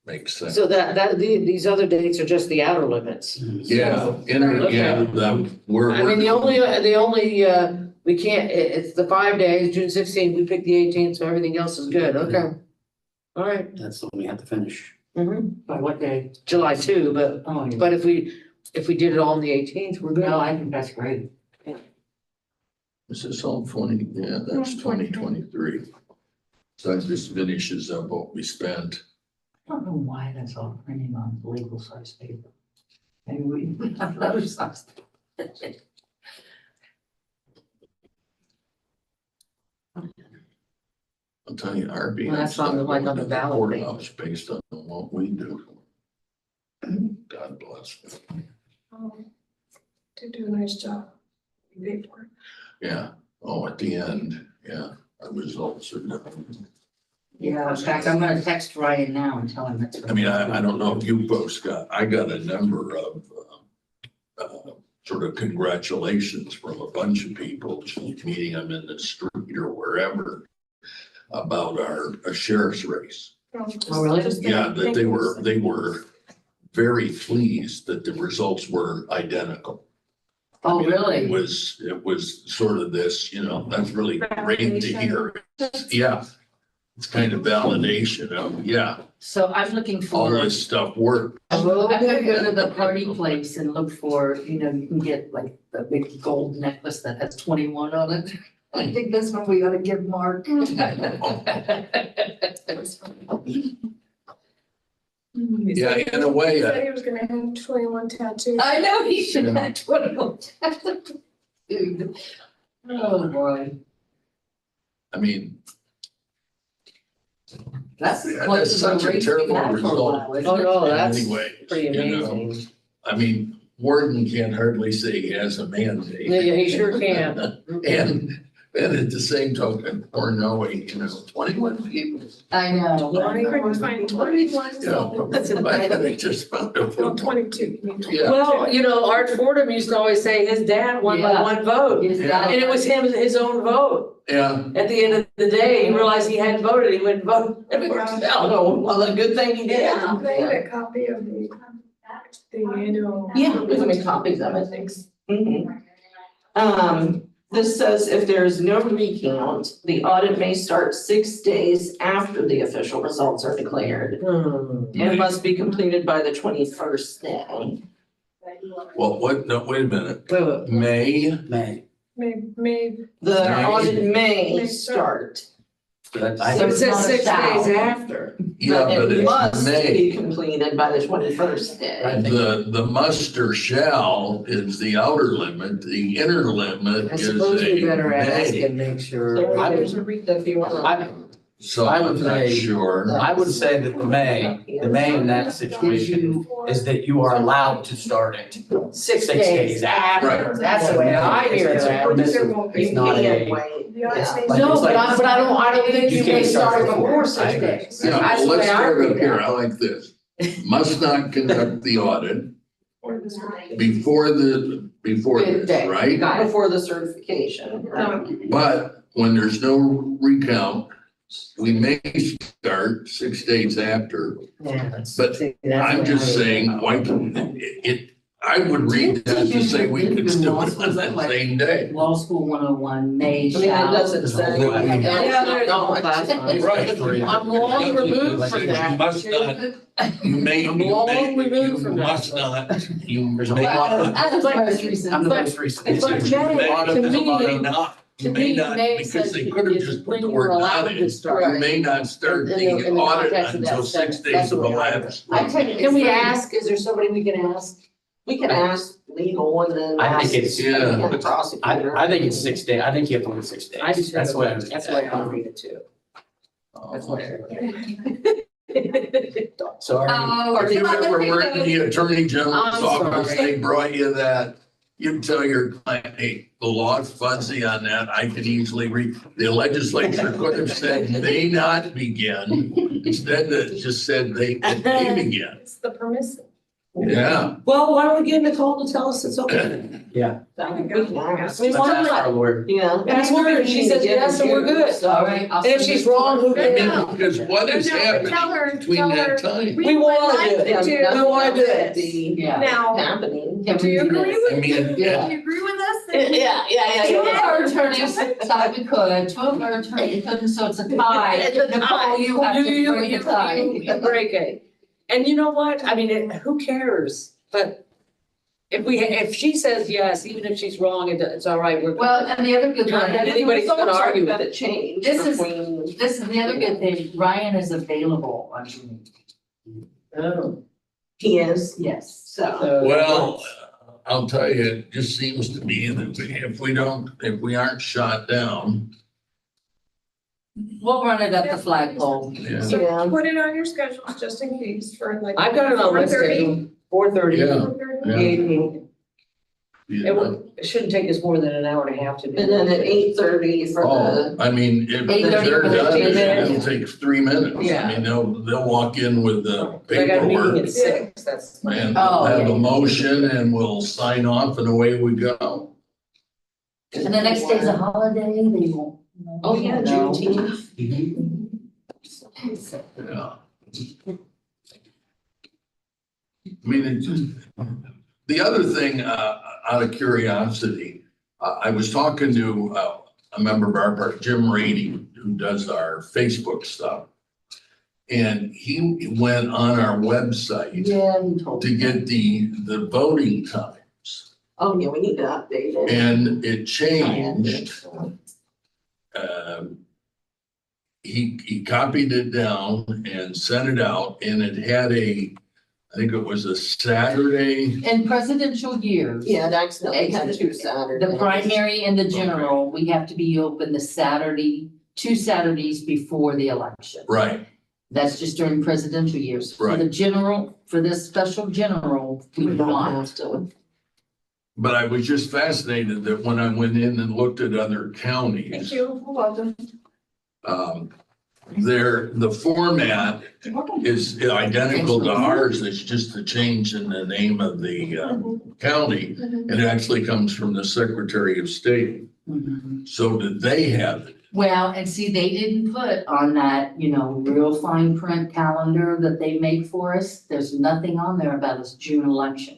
makes sense. so these other dates are just the outer limits. Yeah, we're. I mean, the only, we can't, it's the 5 days, June 16th, we pick the 18th, so everything else is good, okay. All right, That's the one we have to finish. By what day? July 2, Oh, yeah. but if we did it all on the 18th, we're good. No, I think that's great. This is all 20, yeah, that's 2023. So that just finishes up what we spent. I don't know why that's all printing on legal size paper. Maybe we have another size. I'll tell you, our Well, that's on the, like, on the ballot courthouse based on what we do. God bless. To do a nice job. You pay for it. Yeah, oh, at the end, yeah, our results are different. Yeah, in fact, I'm gonna text Ryan now and tell him that's. I mean, I don't know if you folks I got a number of sort of congratulations from a bunch of people, meeting them in the street or wherever about our sheriff's race. Oh, really? Yeah, that they were very pleased that the results were identical. Oh, It really? was sort of this, that's really great to hear. Yeah, it's kind of validation of, yeah, So I'm looking all for, this stuff worked. I'm gonna go to the party place and look for, you know, you can get like the big gold necklace that has 21 on it. I think that's what we gotta give Mark. Yeah, in a way, Said he was gonna have 21 tattoos. I know he should have 21 tattoos. Oh, boy. I mean, That's the Yeah, closest that's such a race we've terrible had for a result. while, isn't Oh, it? no, that's anyway, pretty you know, amazing. I mean, Warden can't hardly say he has a mandate. Yeah, he sure can. And at the same token, or knowing, 21 people. I know. I couldn't find 21, so That's I just found a well, photo. 22. Yeah. Well, you know, Art Fordham used to always say his dad won by Yeah. one vote. His Yeah. dad- And it was his own vote. Yeah, At the end of the day, he realized he hadn't voted, he wouldn't vote. Oh, well, a good thing he did. Yeah. They had a copy of the annual. Yeah, we can make copies of it, thanks. This says if there is no recount, the audit may start 6 days after the official results are declared. And must be completed by the 21st day. well, what, no, wait a minute, Wait, wait. May, May, The Right. audit may May start, That's- I- So it says 6 Shall. days after. yeah, but it it's must be May. completed by the 21st day. The must or shall is the outer limit, the inner limit I is suppose we better ask a and may. make sure. There's a read if you want. So I would I'm not say- sure. I would say that the May in that situation is that you are allowed to start it 6 6 days days after. after. That's the way I hear It's a that. permissive- You It's not can't a. wait. the audit stays. Like, No, it's but I don't think You you can't may start start before. before I 6 agree. days. Yeah, That's well, the let's way I start read up here, that. I like this. Must not conduct the audit Or the survey. before Good this, day. right? Got it. Before the certification. But when there's no recount, we may start 6 days after. Yeah. But See, that's I'm the just way I read saying, why can it, I would read that to say we could still do it on that same day. Law School 101, may I mean, it shall. doesn't say. No, I mean- Yeah, there's No, no class on it. Right. I'm long removed from You that. must not, you may, I'm you long may, removed you from that. must not, you There's a may. lot. That's the most recent. I'm the But- most recent. but It's- May, You may to me- not, you To may me, not, May because says they could have it's just when put the you were word allowed not to in. start. You may not start In the the audit context of that until 6 sentence. days That's have the way I read it. elapsed. I tell you, Can we ask, is there somebody we can ask? We can ask legal and then I ask. think it's- Yeah. the prosecutor. I think it's 6 days. I think you have to wait 6 days. I just. That's the way I read That's it. the way I read it too. That's what I read. Sorry. If you ever were in the Attorney General's I'm office, sorry. they brought you that, you tell your client, hey, the law's fuzzy on that, I can easily read. The legislature could have said may not begin, instead it just said they may begin. It's the permissive. Yeah, Well, why don't we get Nicole to tell us it's okay? Yeah. That would be nice. We Let's want ask to- our lawyer. Yeah. Ask her, if she says yes, then we're good. All right. I'll And if send she's it to wrong, her. who I can? mean, because what is Tell happening her, between tell that her. time? We wanna do it. Yeah, We wanna do it. Yeah. Now, Happening. Can do we you do agree this? with? I mean, Yeah. Do you agree with us? Yeah. Two of our attorneys thought we could, two of our attorneys couldn't, so it's a tie. It's a tie. Nicole, you have to break You the tie. break it. And you know what? I mean, who cares? But if she says yes, even if she's wrong, it's all right. We're. Well, and the other good one, Anybody's gonna argue with That it. it changed This is- between. this is the other good thing, Ryan is available on Zoom. Oh. He is, Yes. so. Well, I'll tell you, it just seems to me that if we aren't shot down, We'll run it at the flagpole. yeah. Yeah. So put it on your schedules just in case for like. I've got it on my 4:30. schedule, 4:30. Yeah. 4:30. Yeah. It shouldn't take us more than an hour and a half to do. And then at 8:30 for Oh, the, I mean, if 8:30 they're for the done, 15 it'll minutes. take 3 minutes. Yeah. I mean, they'll walk in with the I got a meeting paperwork at 6, that's. and Oh, we'll have yeah. a motion and we'll sign off and away we go. And the next day's a holiday, they won't. oh yeah, No. Juneteenth. Yeah. I mean, it just, the other thing, out of curiosity, I was talking to, a member of our part, Jim Rady, who does our Facebook stuff. And he went on our website Yeah, you told me. to get the voting times. Oh, yeah, we need to update it. And it changed. He copied it down and sent it out, and it had I think it was a Saturday. In presidential years. Yeah, it accidentally had two Saturdays. The primary and the general, we have to be open the Saturday, 2 Saturdays before the election. Right, That's just during presidential years. For Right. the general, for this special general, we We don't want. have to. but I was just fascinated that when I went in and looked at other Thank counties, you, you're welcome. the format is identical to ours, it's just a change in the name of the county, and it actually comes from the Secretary of State. Mhm. So did they have it? Well, and see, they didn't put on that, real fine print calendar that they make for us, there's nothing on there about this June election.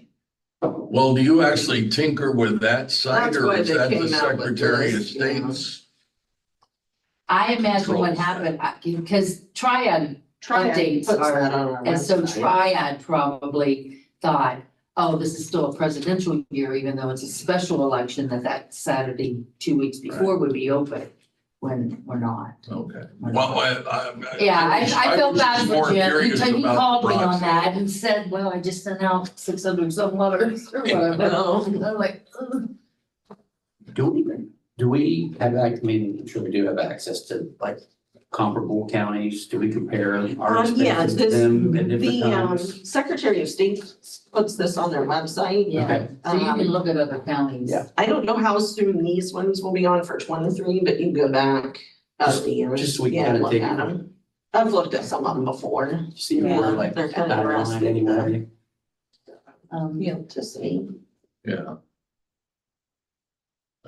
Well, do you actually tinker with that site, That's or why is they that the came out with Secretary of this, yeah. State's? I imagine what Controls. happened, because Triad Triad updates puts are, that on our and so website. Triad probably thought, oh, this is still a presidential year, even though it's a special election, that Saturday, 2 weeks before would be open, when we're not. Okay. We're Well, not. Yeah, I felt was bad just for more Jim, curious he about called the me on process. that and said, well, I just sent out 600 some letters or whatever. I'm like, ugh. Do we have, I mean, I'm sure we do have access to like comparable counties? Do we compare our Yeah, expenses to this, them at different the times? Secretary of State puts this on their website. Yeah, Okay. so you can look at other counties. Yeah. I don't know how soon these ones will be on for 23, but you can go back the years. Just so we can Yeah, kinda look take- at them. I've looked at some of them before. See Yeah, more like they're kind of outline interesting. anyway. Yeah, to see. Yeah.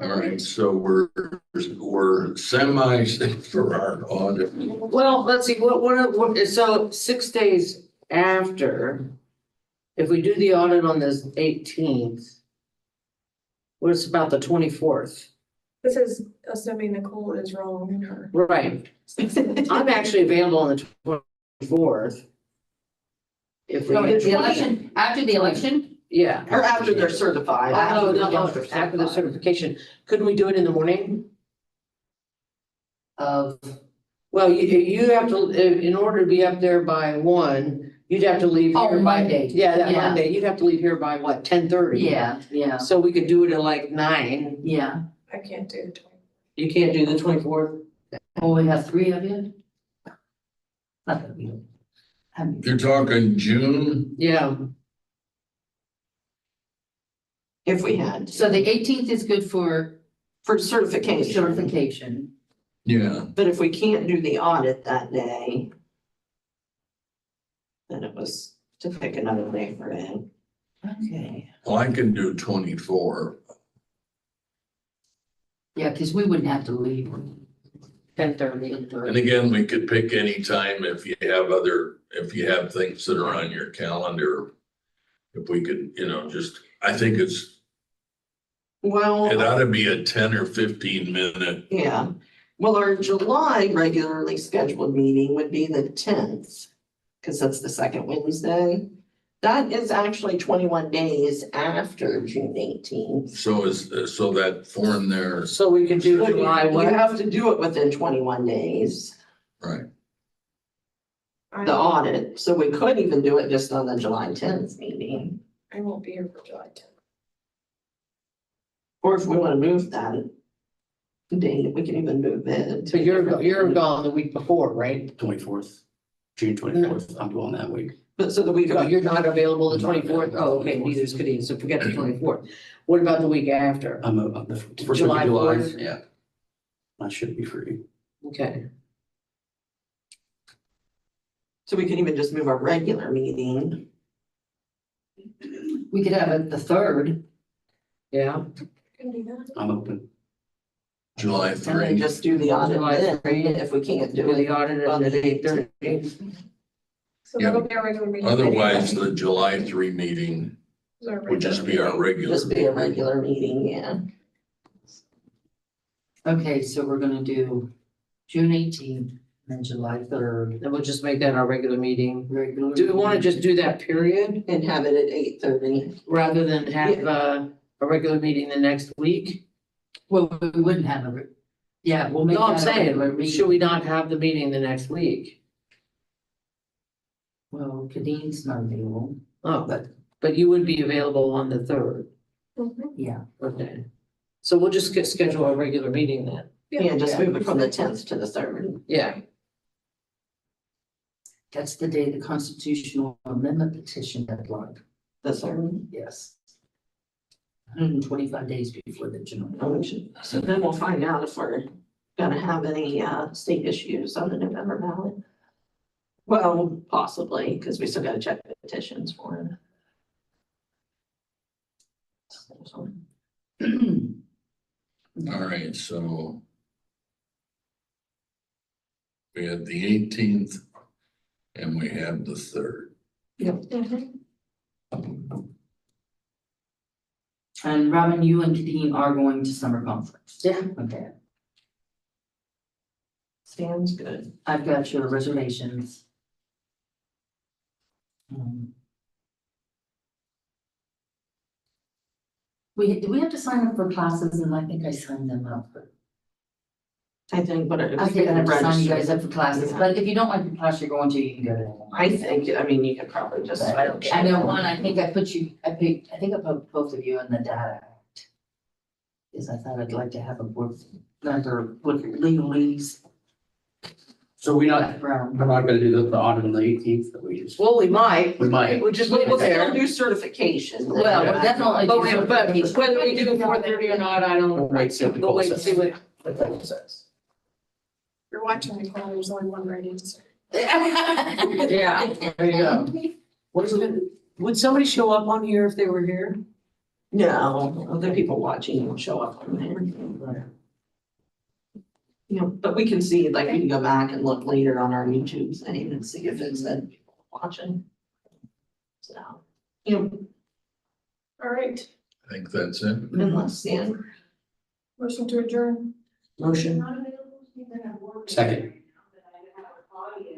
All right, so we're semi for our audit. Well, let's see, so 6 days after, if we do the audit on this 18th, what's about the 24th? This is assuming Nicole is wrong in her. Right, I'm actually available on the 24th. If we, The election, after the election, yeah. Or after they're certified. Oh, no, After they're after the certified. certification, couldn't we do it in the morning? of, Well, you have to, in order to be up there by 1, you'd have to leave Oh, here by. Monday. Yeah, that Yeah. Monday, you'd have to leave here by what, 10:30? yeah, So we could do it at like 9, yeah. I can't do the 20. you can't do the 24th? Oh, we have 3 of you? Not that we. I'm- You're talking June? Yeah, If we had, So the 18th is good for for certification. certification. Yeah, But if we can't do the audit that day, then it was to pick another day for it. Okay. well, I can do 24. Yeah, because we wouldn't have to leave. 10:30. And again, we could pick any time if you have things that are on your calendar. If we could, just, I think it Well, ought to be a 10 or 15 minute. yeah, well, our July regularly scheduled meeting would be the 10th, because that's the second Wednesday. That is actually 21 days after June 18th. So so that form there, So we could do So July you what? have to do it within 21 days, right? the audit, so we could even do it just on the July 10th meeting. I won't be here for July 10th. Or if we wanna move that date, we can even move it. So you're gone the week before, right? 24th, June 24th, I'm going that week. But so the week No, of, you're not available the 24th? Oh, okay, neither is Kadeem, so forget the 24th. What about the week after? I'm the first week of July July, 4th? yeah. I should be free. Okay, so we can even just move our regular meeting. We could have it the 3rd. yeah, Can do that. I'm open. July And then 3. just do the audit July then, 3. if we can't do do the it. audit On at the 8:30. So Yeah. that'll be our regular meeting. Otherwise, the July 3 meeting Our would just be our regular. Just be a regular meeting, yeah. Okay, so we're gonna do June 18th and July 3rd. Then we'll just make that our regular meeting. Regular. Do we wanna just do that period And have it at 8:30. rather than have a regular meeting the next week? Well, we wouldn't have yeah, we'll make No, I'm that a regular saying, meeting. should we not have the meeting the next week? Well, Kadine's not available, Oh, but you would be available on the third, yeah. okay. So we'll just schedule a regular meeting then, Yeah, just move it from the 10th to the 3rd. yeah. That's the day the constitutional amendment petition deadline, The 3rd. yes. 125 days before the general election. So then we'll find out if we're gonna have any state issues on the November ballot. Well, possibly, because we still gotta check the petitions for it. All right, so we had the 18th and we had the 3rd. And Robin, you and Kadeen are going to summer conference? Yeah. Okay, Sounds good. I've got your reservations. Do we have to sign up for classes? And I think I signed them up. I think, but I think I have to sign you guys up for classes, but if you don't like the class you're going to, you can go to it. I think, I mean, you could probably just. I know one, I think I put both of you in the data act. Because I thought I'd like to have a board member with legalese So we're not background. gonna do the audit on the 18th, that we just, Well, we might, we might. we'll just leave it We'll still there. do certification. Well, we'll definitely. But do whether we do 4:30 or not, I don't. We'll wait, see what the We'll call wait and see what. What that says. You're watching the call, there's only one right answer. Yeah, there you go. What is it? Would somebody show up on here if they were here? No, other people watching will show up on there. You know, but we can see, like, we can go back and look later on our YouTube thing and see if it said people watching. So, you know, All right, I think that's it. unless, yeah. motion to adjourn. Motion. Second.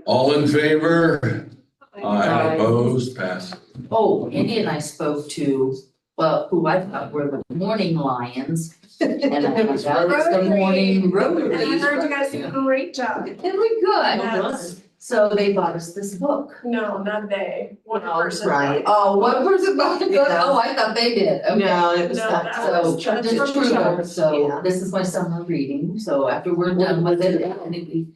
All in favor? Aye, Aye. opposed, pass. Oh, Andy and I spoke to, well, who I thought were the morning lions. And I was the morning And I Rotaries. heard you guys did a great job. Did we good? Yes. So they bought us this book. No, not they, one Oh, person. right. Oh, what person bought it? Yeah. Oh, I thought they did. Okay. No, it was No, that. that So, was just Chuck. for sure. So Yeah. this is my summer reading, so after we're done with it, and if we.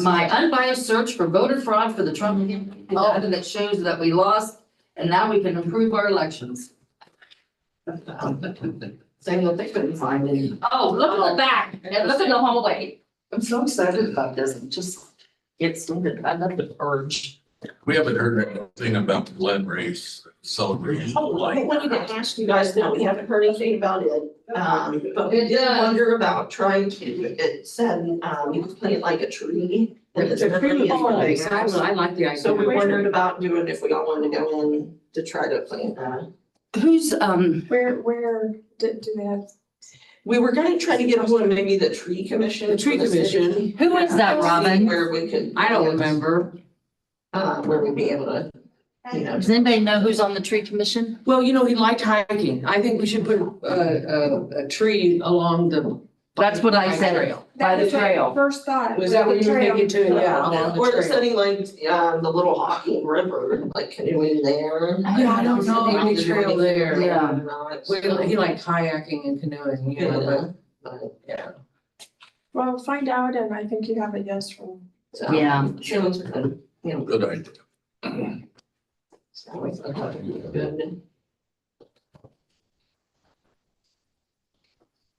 My unbiased search for voter fraud for the Trump data that shows that we lost, and now we can improve our elections. Saying that they couldn't find any. Oh, look at the back, and look at the hallway. I'm so excited about this, and just get started, I love the urge. We haven't heard anything about the Glen Race celebration. Oh, I wanted to ask you guys, no, we haven't heard anything about it, but we did wonder about trying to, it said, you could plant like a tree. And it's a tree is really nice. I like the idea. So we wondered about doing, if we all wanted to go in to try to plant that. Who's, Where do they have? We were gonna try to get a hold of maybe the tree commission. The tree for the city. commission. who is that, See Robin? Where we could. I don't remember. Where we'd be able to, you know. Does anybody know who's on the tree commission? Well, you know, he liked hiking. I think we should put a tree along the. That's what I said. Trail. By the That was my trail. First thought. Was that what you were Trail. thinking too? Yeah, along the Or trail. setting like, the little Hocking River, like canoeing there. Yeah, I don't know, Maybe any trail there. Yeah. He liked kayaking and canoeing, you know, But, but, yeah. Well, find out, and I think you have a yes from. so, Yeah. Sounds good, you know. Good idea. So I thought that would be good.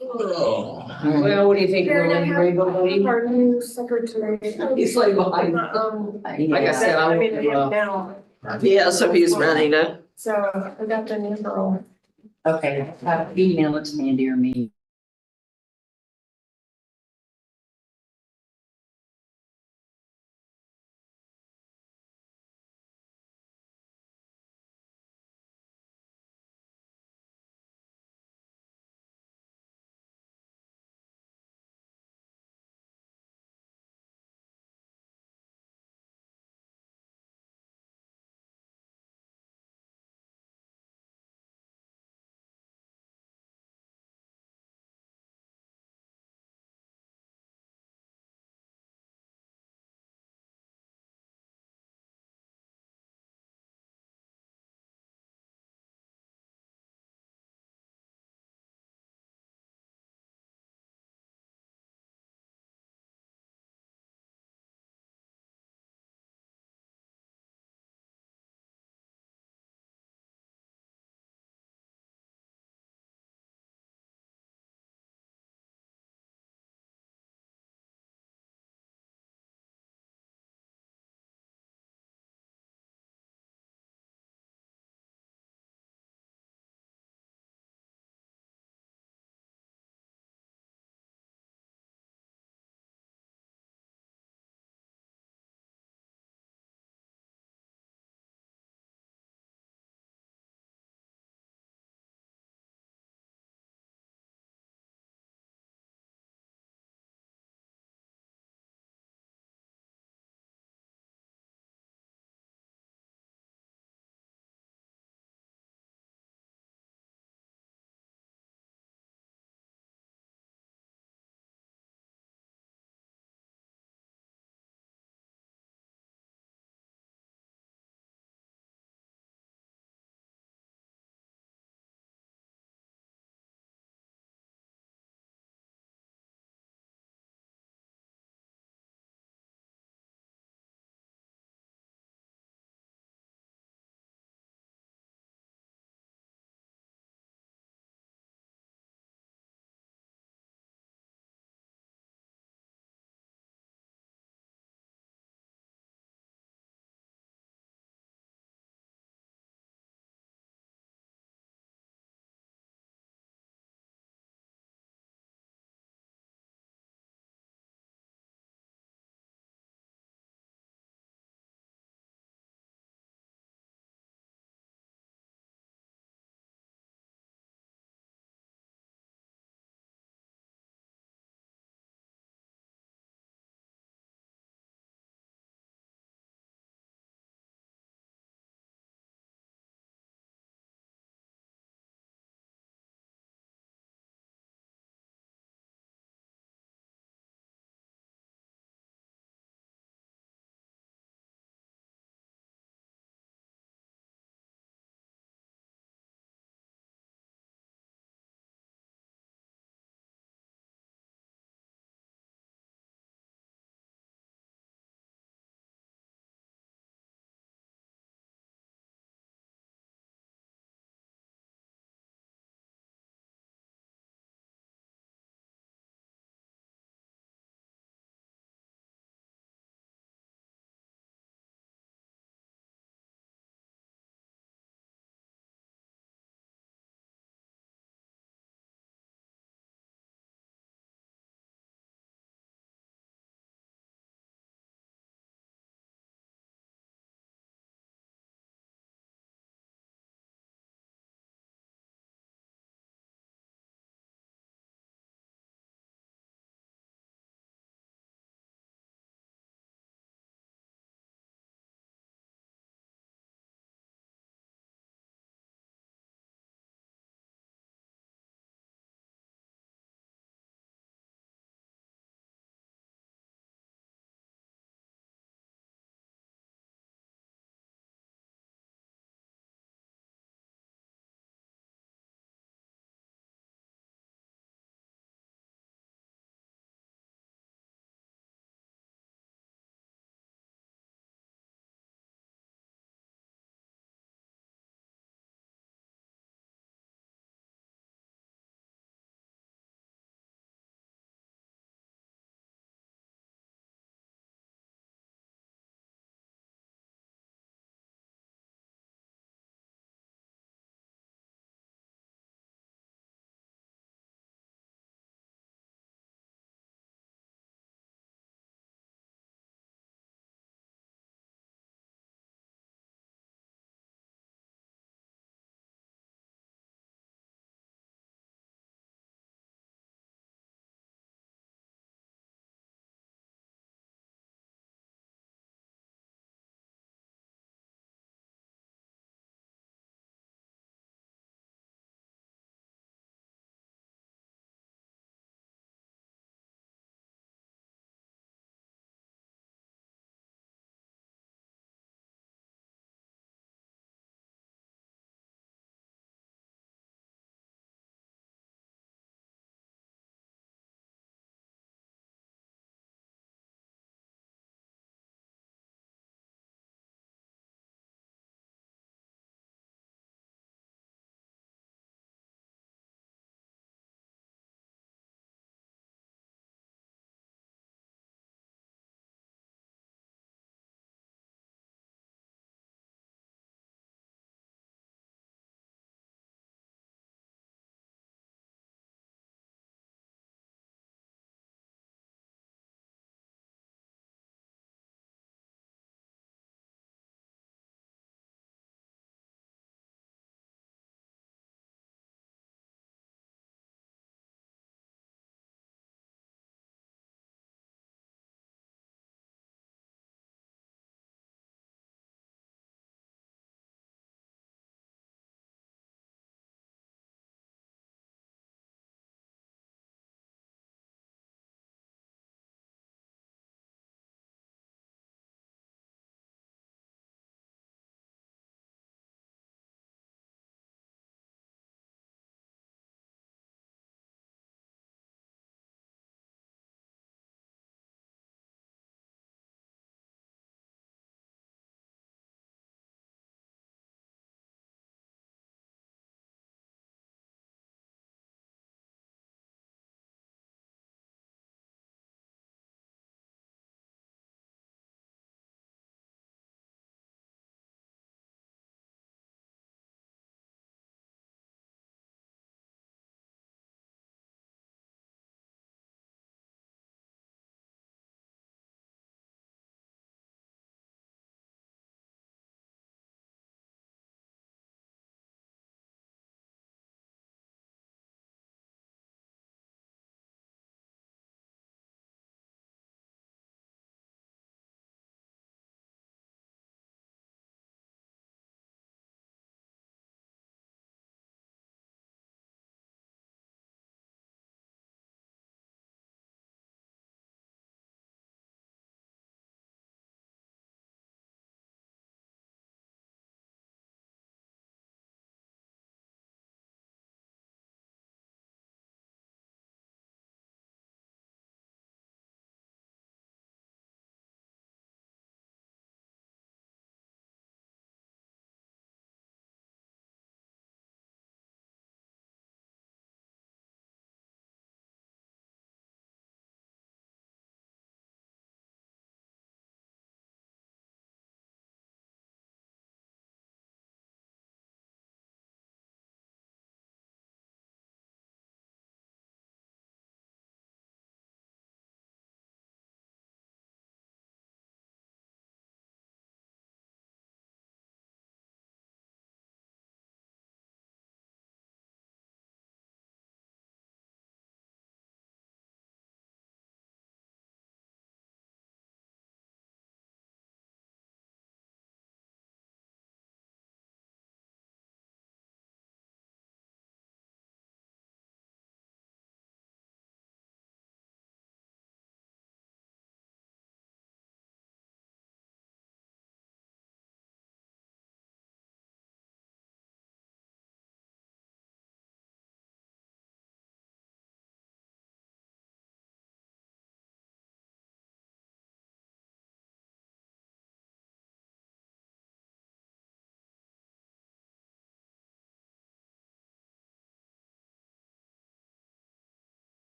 Oh, Well, what do you think, Roland, you ready to go, buddy? Our new secretary. He's like behind. Like I said, I mean, will, now, Yeah, so he's ready to. so I got the new girl. Okay, email it to Mandy or me.